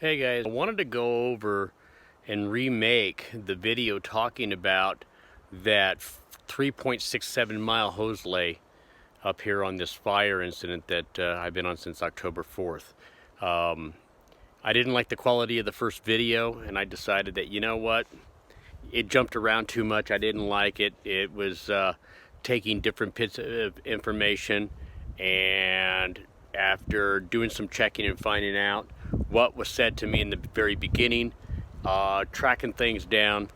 Hey guys, I wanted to go over and remake the video talking about that 3.67 mile hose lay up here on this fire incident that I've been on since October 4th. I didn't like the quality of the first video, and I decided that, you know what, it jumped around too much. I didn't like it. It was taking different bits of information, and after doing some checking and finding out what was said to me in the very beginning, tracking things down,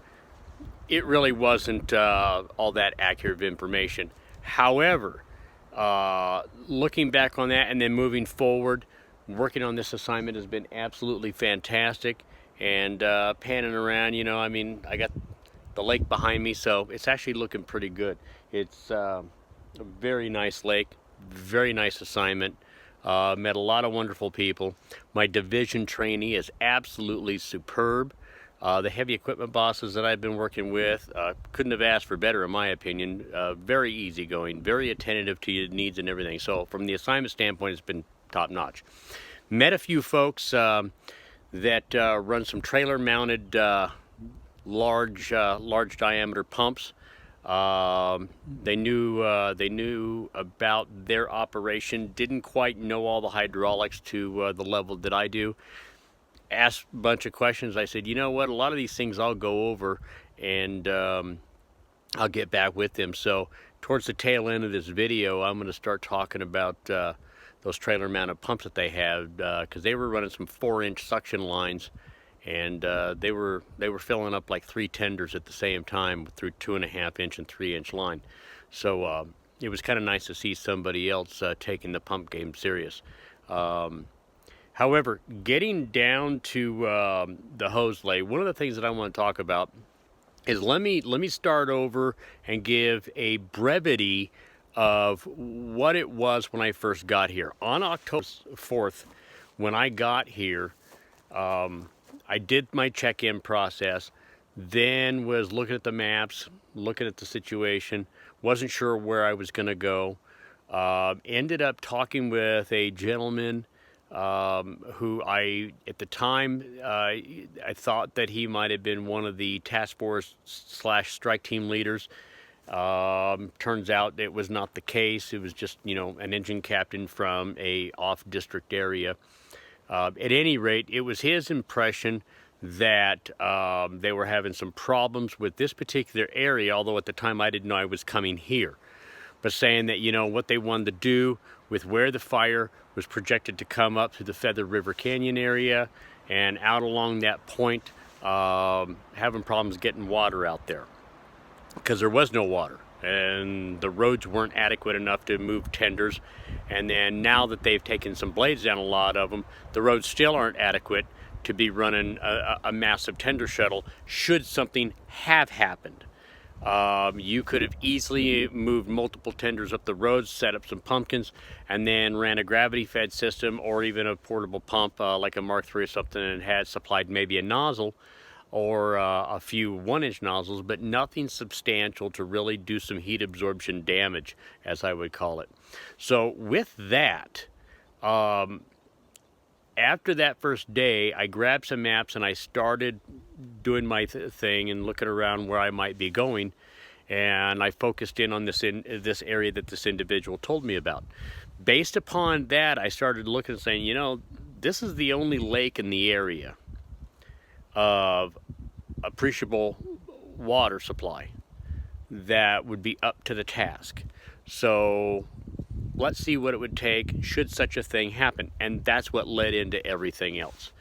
it really wasn't all that accurate information. However, looking back on that and then moving forward, working on this assignment has been absolutely fantastic. And panning around, I got the lake behind me, so it's actually looking pretty good. It's a very nice lake, very nice assignment. Met a lot of wonderful people. My division trainee is absolutely superb. The heavy equipment bosses that I've been working with couldn't have asked for better, in my opinion. Very easygoing, very attentive to your needs and everything. So from the assignment standpoint, it's been top notch. Met a few folks that run some trailer mounted large diameter pumps. They knew about their operation, didn't quite know all the hydraulics to the level that I do. Asked a bunch of questions. I said, you know what, a lot of these things I'll go over and I'll get back with them. So towards the tail end of this video, I'm going to start talking about those trailer mounted pumps that they have, because they were running some 4-inch suction lines, and they were filling up like 3 tenders at the same time through 2.5-inch and 3-inch line. So it was kind of nice to see somebody else taking the pump game serious. However, getting down to the hose lay, one of the things that I want to talk about is let me start over and give a brevity of what it was when I first got here. On October 4th, when I got here, I did my check-in process, then was looking at the maps, looking at the situation, wasn't sure where I was going to go. Ended up talking with a gentleman who at the time, I thought that he might have been one of the task force / strike team leaders. Turns out it was not the case. It was just, an engine captain from a off-district area. At any rate, it was his impression that they were having some problems with this particular area, although at the time I didn't know I was coming here. But saying that, what they wanted to do with where the fire was projected to come up through the Feather River Canyon area and out along that point, having problems getting water out there because there was no water and the roads weren't adequate enough to move tenders. And then now that they've taken some blades down, a lot of them, the roads still aren't adequate to be running a massive tender shuttle should something have happened. You could have easily moved multiple tenders up the roads, set up some pumpkins, and then ran a gravity-fed system or even a portable pump like a Mark III or something, and had supplied maybe a nozzle or a few 1-inch nozzles, but nothing substantial to really do some heat absorption damage, as I would call it. So with that, after that first day, I grabbed some maps and I started doing my thing and looking around where I might be going, and I focused in on this area that this individual told me about. Based upon that, I started looking and saying, this is the only lake in the area of appreciable water supply that would be up to the task. So let's see what it would take should such a thing happen. And that's what led into everything else.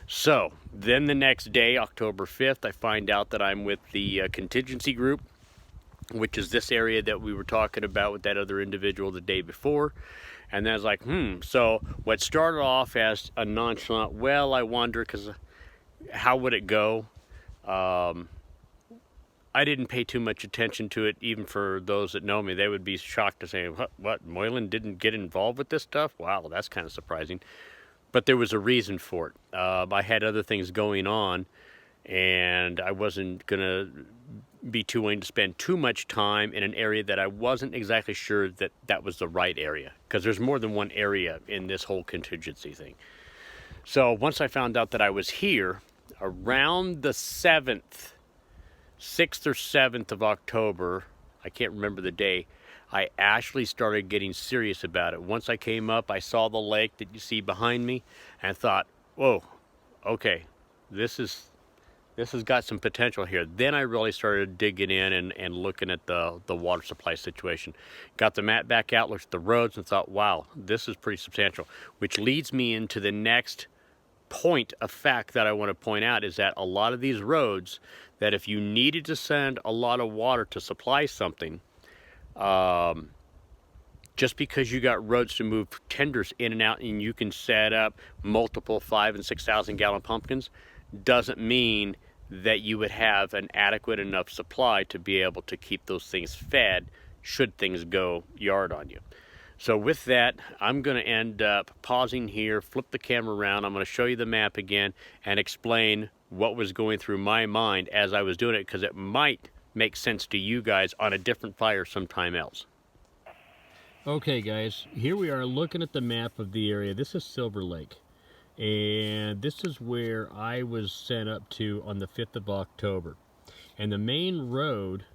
So then the next day, October 5th, I find out that I'm with the contingency group, which is this area that we were talking about with that other individual the day before. And then I was like, so what started off as a nonchalant, well, I wonder, because how would it go? I didn't pay too much attention to it, even for those that know me. They would be shocked to say, what, Moylan didn't get involved with this stuff? Wow, that's kind of surprising. But there was a reason for it. I had other things going on, and I wasn't going to be too willing to spend too much time in an area that I wasn't exactly sure that was the right area, because there's more than one area in this whole contingency thing. So once I found out that I was here, around the 6th or 7th of October, I can't remember the day, I actually started getting serious about it. Once I came up, I saw the lake that you see behind me, and I thought, whoa, okay, this has got some potential here. Then I really started digging in and looking at the water supply situation. Got the map back out, looked at the roads, and thought, wow, this is pretty substantial. Which leads me into the next point of fact that I want to point out, is that a lot of these roads, that if you needed to send a lot of water to supply something, just because you got roads to move tenders in and out and you can set up multiple 5,000 and 6,000 gallon pumpkins, doesn't mean that you would have an adequate enough supply to be able to keep those things fed should things go yard on you. So with that, I'm going to end up pausing here, flip the camera around. I'm going to show you the map again and explain what was going through my mind as I was doing it, because it might make sense to you guys on a different fire sometime else. Okay guys, here we are looking at the map of the area. This is Silver Lake, and this is where I was sent up to on the 5th of October. And the main road,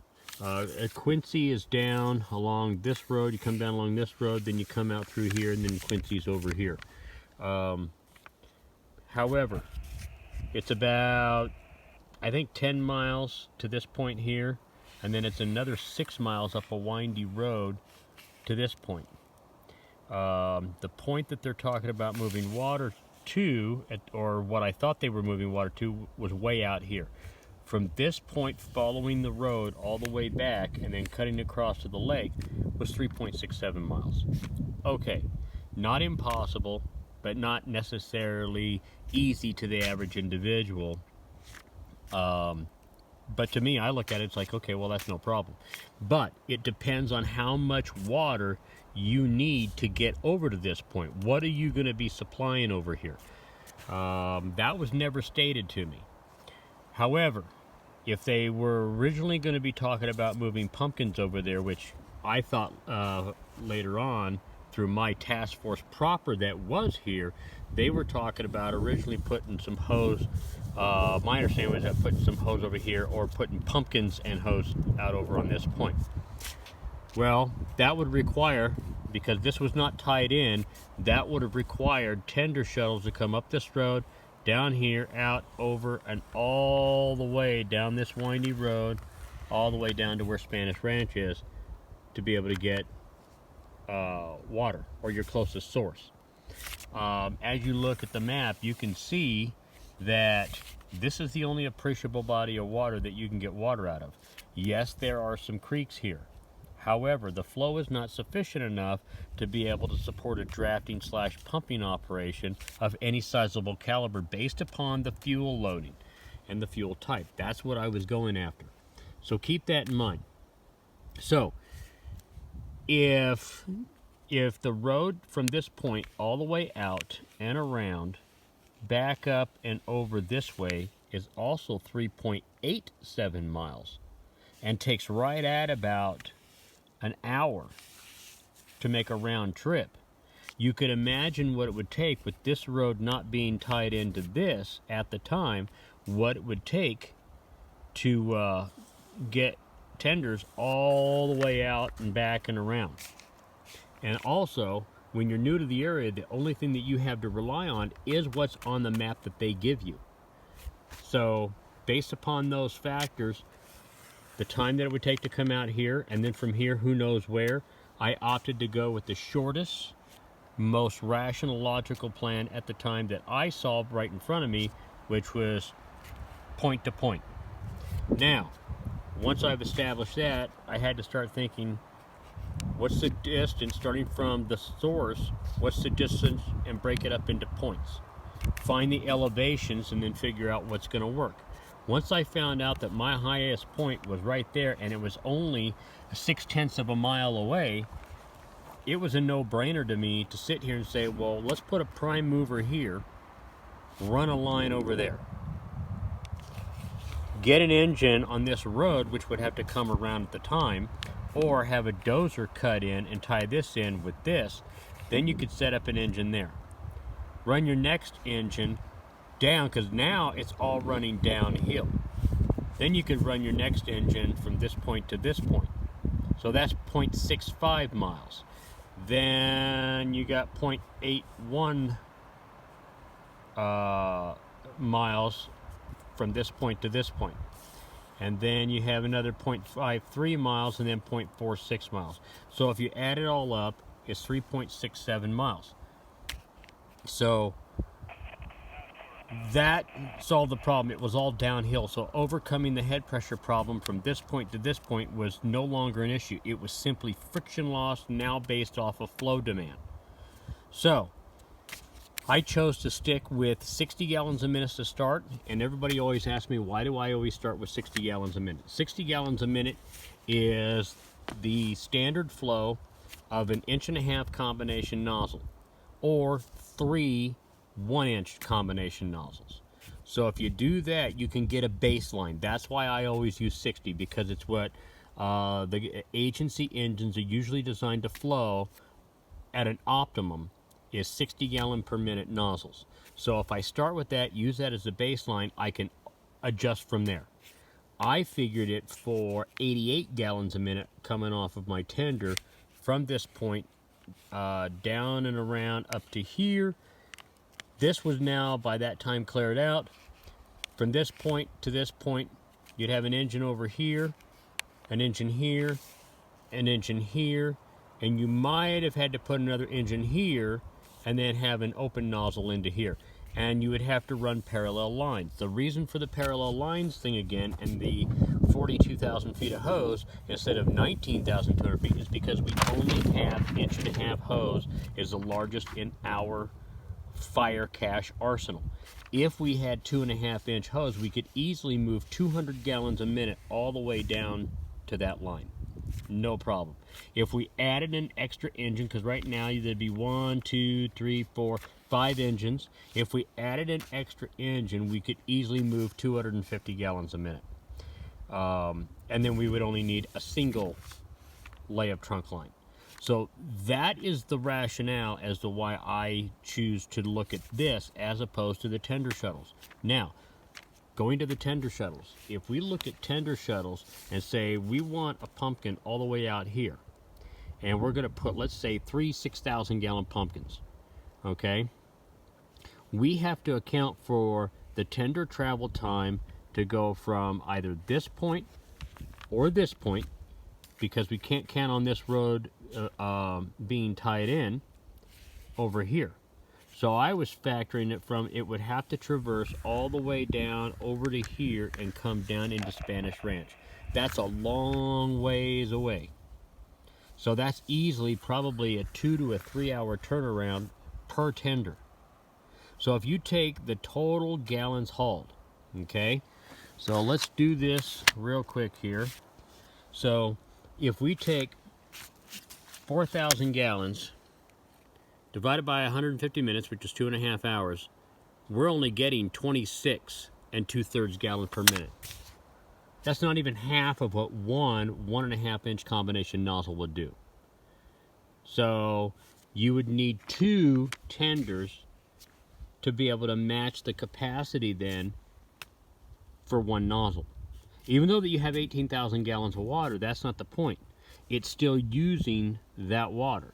Quincy is down along this road. You come down along this road, then you come out through here, and then Quincy's over here. However, it's about, I think, 10 miles to this point here, and then it's another 6 miles up a windy road to this point. The point that they're talking about moving water to, or what I thought they were moving water to, was way out here. From this point, following the road all the way back and then cutting across to the lake, was 3.67 miles. Okay, not impossible, but not necessarily easy to the average individual. But to me, I look at it, it's like, okay, well, that's no problem. But it depends on how much water you need to get over to this point. What are you going to be supplying over here? That was never stated to me. However, if they were originally going to be talking about moving pumpkins over there, which I thought later on, through my task force proper that was here, they were talking about originally putting some hose. My understanding was that putting some hose over here, or putting pumpkins and hose out over on this point. Well, that would require, because this was not tied in, that would have required tender shuttles to come up this road, down here, out, over, and all the way down this windy road, all the way down to where Spanish Ranch is, to be able to get water, or your closest source. As you look at the map, you can see that this is the only appreciable body of water that you can get water out of. Yes, there are some creeks here. However, the flow is not sufficient enough to be able to support a drafting / pumping operation of any sizable caliber based upon the fuel loading and the fuel type. That's what I was going after. So keep that in mind. So if the road from this point all the way out and around, back up and over this way, is also 3.87 miles and takes right at about an hour to make a round trip. You could imagine what it would take, with this road not being tied into this at the time, what it would take to get tenders all the way out and back and around. And also, when you're new to the area, the only thing that you have to rely on is what's on the map that they give you. So based upon those factors, the time that it would take to come out here, and then from here, who knows where, I opted to go with the shortest, most rational, logical plan at the time that I saw right in front of me, which was point to point. Now, once I've established that, I had to start thinking, what's the distance starting from the source? What's the distance, and break it up into points. Find the elevations and then figure out what's going to work. Once I found out that my highest point was right there and it was only 0.6 of a mile away, it was a no-brainer to me to sit here and say, well, let's put a prime mover here, run a line over there. Get an engine on this road, which would have to come around at the time, or have a dozer cut in and tie this in with this. Then you could set up an engine there. run your next engine down, because now it's all running downhill. Then you could run your next engine from this point to this point. So that's 0.65 miles. Then you got 0.81 miles from this point to this point. And then you have another 0.53 miles and then 0.46 miles. So if you add it all up, it's 3.67 miles. So that solved the problem. It was all downhill. So overcoming the head pressure problem from this point to this point was no longer an issue. It was simply friction loss, now based off of flow demand. So I chose to stick with 60 gallons a minute to start, and everybody always asks me, why do I always start with 60 gallons a minute? 60 gallons a minute is the standard flow of an 1.5-inch combination nozzle, or 3 1-inch combination nozzles. So if you do that, you can get a baseline. That's why I always use 60, because it's what the agency engines are usually designed to flow at an optimum, is 60 gallon per minute nozzles. So if I start with that, use that as a baseline, I can adjust from there. I figured it for 88 gallons a minute coming off of my tender from this point down and around up to here. This was now by that time cleared out. From this point to this point, you'd have an engine over here, an engine here, an engine here, and you might have had to put another engine here and then have an open nozzle into here. And you would have to run parallel lines. The reason for the parallel lines thing again, and the 42,000 feet of hose instead of 19,200 feet, is because we only have 1.5-inch hose is the largest in our fire cache arsenal. If we had 2.5-inch hose, we could easily move 200 gallons a minute all the way down to that line. No problem. If we added an extra engine, because right now there'd be 1, 2, 3, 4, 5 engines. If we added an extra engine, we could easily move 250 gallons a minute. And then we would only need a single layup trunk line. So that is the rationale as to why I choose to look at this as opposed to the tender shuttles. Now, going to the tender shuttles, if we look at tender shuttles and say we want a pumpkin all the way out here, and we're going to put, let's say, 3 6,000 gallon pumpkins, okay? We have to account for the tender travel time to go from either this point or this point, because we can't count on this road being tied in over here. So I was factoring it from, it would have to traverse all the way down over to here and come down into Spanish Ranch. That's a long ways away. So that's easily probably a 2 to 3 hour turnaround per tender. So if you take the total gallons hauled, okay, so let's do this real quick here. So if we take 4,000 gallons divided by 150 minutes, which is 2.5 hours, we're only getting 26 2/3 gallons per minute. That's not even half of what one 1.5-inch combination nozzle would do. So you would need 2 tenders to be able to match the capacity then for one nozzle. Even though that you have 18,000 gallons of water, that's not the point. It's still using that water.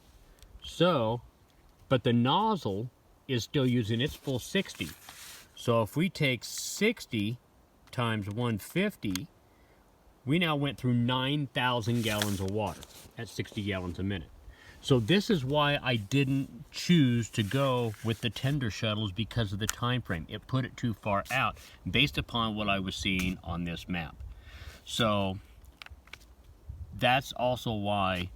So, but the nozzle is still using its full 60. So if we take 60 times 150, we now went through 9,000 gallons of water at 60 gallons a minute. So this is why I didn't choose to go with the tender shuttles, because of the time frame. It put it too far out based upon what I was seeing on this map. So that's also why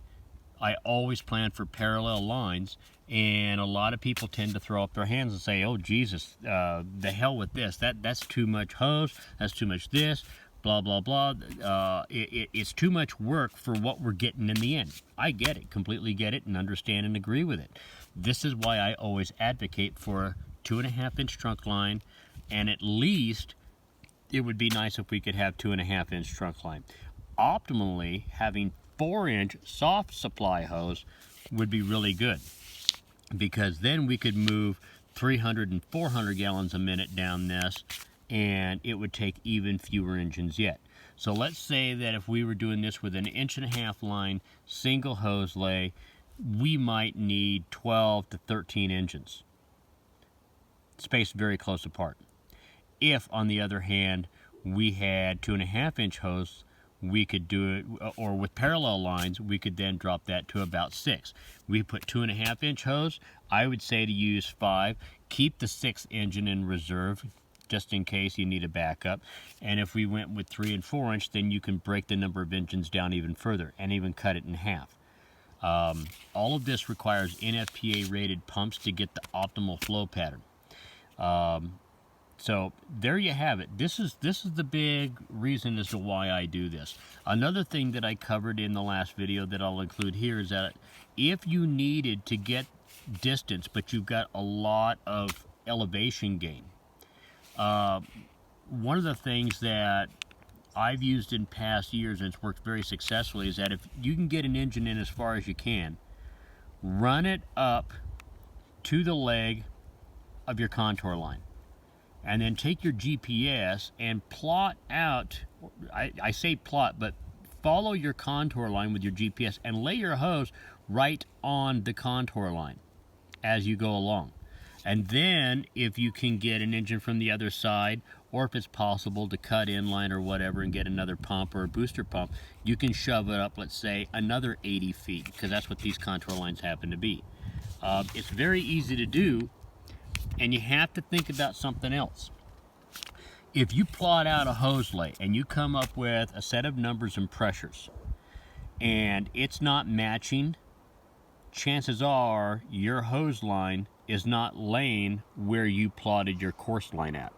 I always plan for parallel lines. And a lot of people tend to throw up their hands and say, oh Jesus, the hell with this, that's too much hose, that's too much this, blah blah blah. It's too much work for what we're getting in the end. I get it, completely get it, and understand and agree with it. This is why I always advocate for a 2.5-inch trunk line, and at least it would be nice if we could have 2.5-inch trunk line. Optimally, having 4-inch soft supply hose would be really good, because then we could move 300 and 400 gallons a minute down this, and it would take even fewer engines yet. So let's say that if we were doing this with an 1.5-inch line, single hose lay, we might need 12 to 13 engines, spaced very close apart. If, on the other hand, we had 2.5-inch hose, we could do it, or with parallel lines, we could then drop that to about 6. We put 2.5-inch hose, I would say to use 5, keep the 6th engine in reserve, just in case you need a backup. And if we went with 3 and 4-inch, then you can break the number of engines down even further and even cut it in half. All of this requires NFPA rated pumps to get the optimal flow pattern. So there you have it. This is the big reason as to why I do this. Another thing that I covered in the last video that I'll include here is that if you needed to get distance, but you've got a lot of elevation gain, one of the things that I've used in past years, and it's worked very successfully, is that if you can get an engine in as far as you can, run it up to the leg of your contour line, and then take your GPS and plot out, I say plot, but follow your contour line with your GPS and lay your hose right on the contour line as you go along. And then if you can get an engine from the other side, or if it's possible to cut inline or whatever and get another pump or a booster pump, you can shove it up, let's say, another 80 feet, because that's what these contour lines happen to be. It's very easy to do, and you have to think about something else. If you plot out a hose lay and you come up with a set of numbers and pressures, and it's not matching, chances are your hose line is not laying where you plotted your course line at.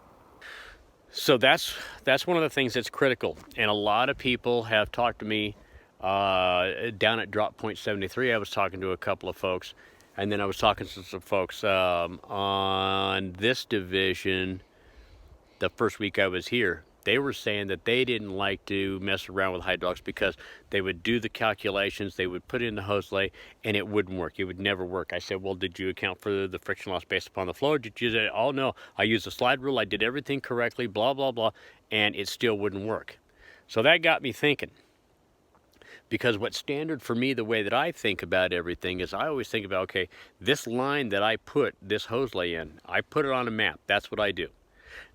So that's one of the things that's critical. And a lot of people have talked to me down at drop point 73. I was talking to a couple of folks, and then I was talking to some folks on this division the first week I was here. They were saying that they didn't like to mess around with hydraulics because they would do the calculations, they would put in the hose lay, and it wouldn't work. It would never work. I said, well, did you account for the friction loss based upon the flow? Did you say, oh no, I used the slide rule, I did everything correctly, blah, blah, blah, and it still wouldn't work. So that got me thinking. Because what's standard for me, the way that I think about everything, is I always think about, okay, this line that I put this hose lay in, I put it on a map. That's what I do.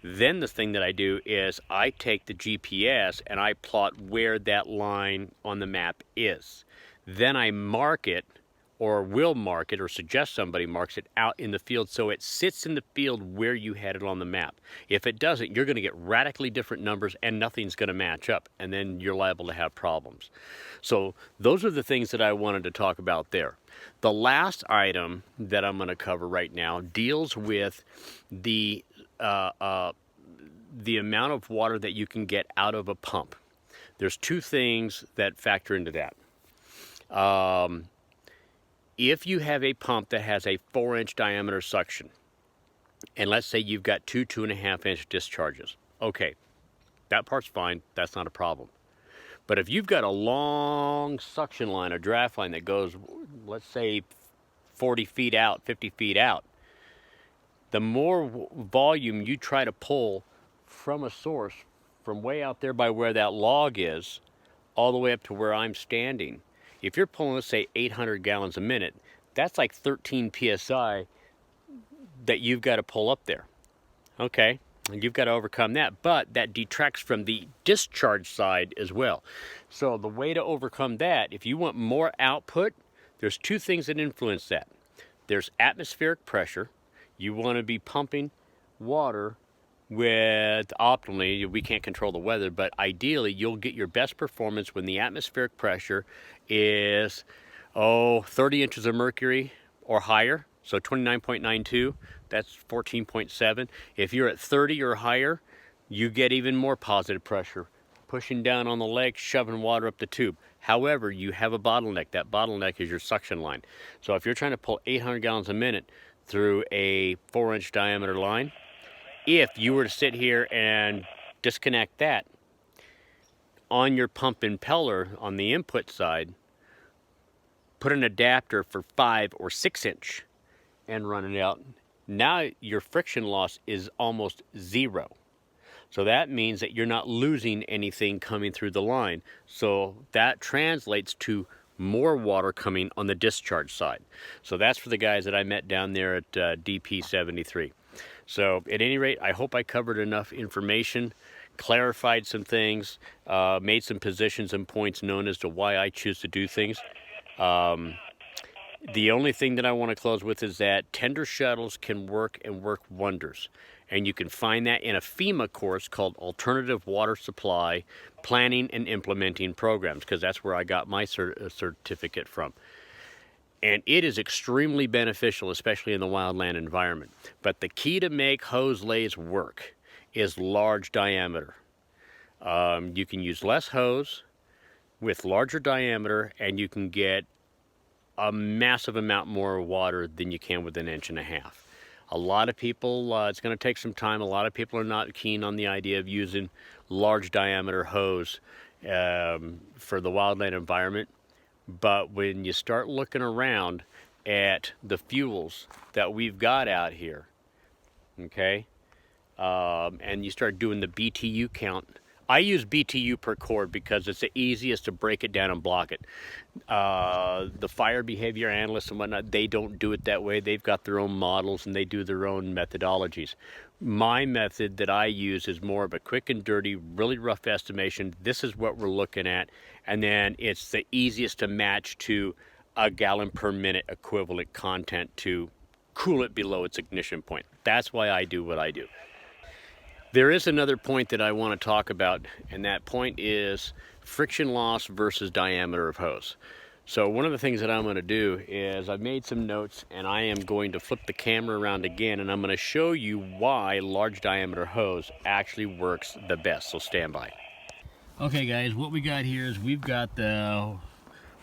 Then the thing that I do is I take the GPS and I plot where that line on the map is. Then I mark it, or will mark it, or suggest somebody marks it out in the field so it sits in the field where you had it on the map. If it doesn't, you're going to get radically different numbers and nothing's going to match up, and then you're liable to have problems. So those are the things that I wanted to talk about there. The last item that I'm going to cover right now deals with the amount of water that you can get out of a pump. There's two things that factor into that. If you have a pump that has a 4-inch diameter suction, and let's say you've got 2.5-inch discharges, okay, that part's fine, that's not a problem. But if you've got a long suction line, a draft line that goes, let's say 40 feet out, 50 feet out, the more volume you try to pull from a source, from way out there by where that log is, all the way up to where I'm standing, if you're pulling, let's say, 800 gallons a minute, that's like 13 PSI that you've got to pull up there. Okay, and you've got to overcome that, but that detracts from the discharge side as well. So the way to overcome that, if you want more output, there's two things that influence that. There's atmospheric pressure. You want to be pumping water with, optimally, we can't control the weather, but ideally you'll get your best performance when the atmospheric pressure is 30 inches of mercury or higher. So 29.92, that's 14.7. If you're at 30 or higher, you get even more positive pressure, pushing down on the leg, shoving water up the tube. However, you have a bottleneck. That bottleneck is your suction line. So if you're trying to pull 800 gallons a minute through a 4-inch diameter line, if you were to sit here and disconnect that on your pump impeller on the input side, put an adapter for 5 or 6 inch and run it out, Now your friction loss is almost zero. So that means that you're not losing anything coming through the line. So that translates to more water coming on the discharge side. So that's for the guys that I met down there at DP 73. So at any rate, I hope I covered enough information, clarified some things, made some positions and points known as to why I choose to do things. The only thing that I want to close with is that tender shuttles can work and work wonders. And you can find that in a FEMA course called Alternative Water Supply Planning and Implementing Programs, because that's where I got my certificate from. And it is extremely beneficial, especially in the wildland environment. But the key to make hose lays work is large diameter. You can use less hose with larger diameter, and you can get a massive amount more water than you can with 1.5 inches. A lot of people, it's going to take some time. A lot of people are not keen on the idea of using large diameter hose for the wildland environment. But when you start looking around at the fuels that we've got out here, okay, and you start doing the BTU count. I use BTU per cord because it's the easiest to break it down and block it. The fire behavior analysts and whatnot, they don't do it that way. They've got their own models and they do their own methodologies. My method that I use is more of a quick and dirty, really rough estimation. This is what we're looking at. And then it's the easiest to match to a gallon per minute equivalent content to cool it below its ignition point. That's why I do what I do. There is another point that I want to talk about, and that point is friction loss versus diameter of hose. So one of the things that I'm going to do is I've made some notes, and I am going to flip the camera around again, and I'm going to show you why large diameter hose actually works the best. So stand by. Okay guys, what we got here is we've got the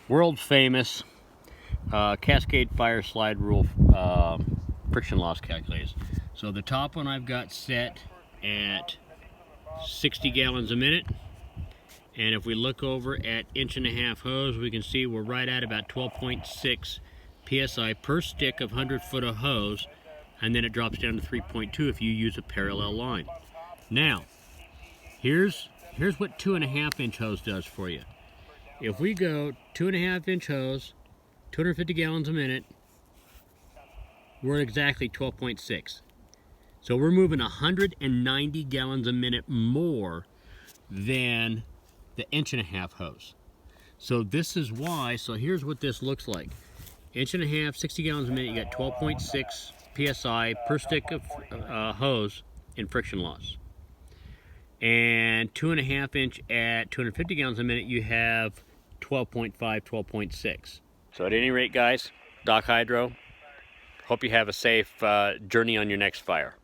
world famous Cascade Fire Slide Rule friction loss calculators. So the top one I've got set at 60 gallons a minute, and if we look over at 1.5 inch hose, we can see we're right at about 12.6 psi per stick of 100 foot of hose, and then it drops down to 3.2 if you use a parallel line. Now here's what 2.5 inch hose does for you. If we go 2.5 inch hose, 250 gallons a minute, we're at exactly 12.6. So we're moving 190 gallons a minute more than the 1.5 inch hose. So this is why, so here's what this looks like. 1.5 inches, 60 gallons a minute, you got 12.6 psi per stick of hose in friction loss. And 2.5 inch at 250 gallons a minute, you have 12.5, 12.6. So at any rate, guys, Doc Hydro, hope you have a safe journey on your next fire.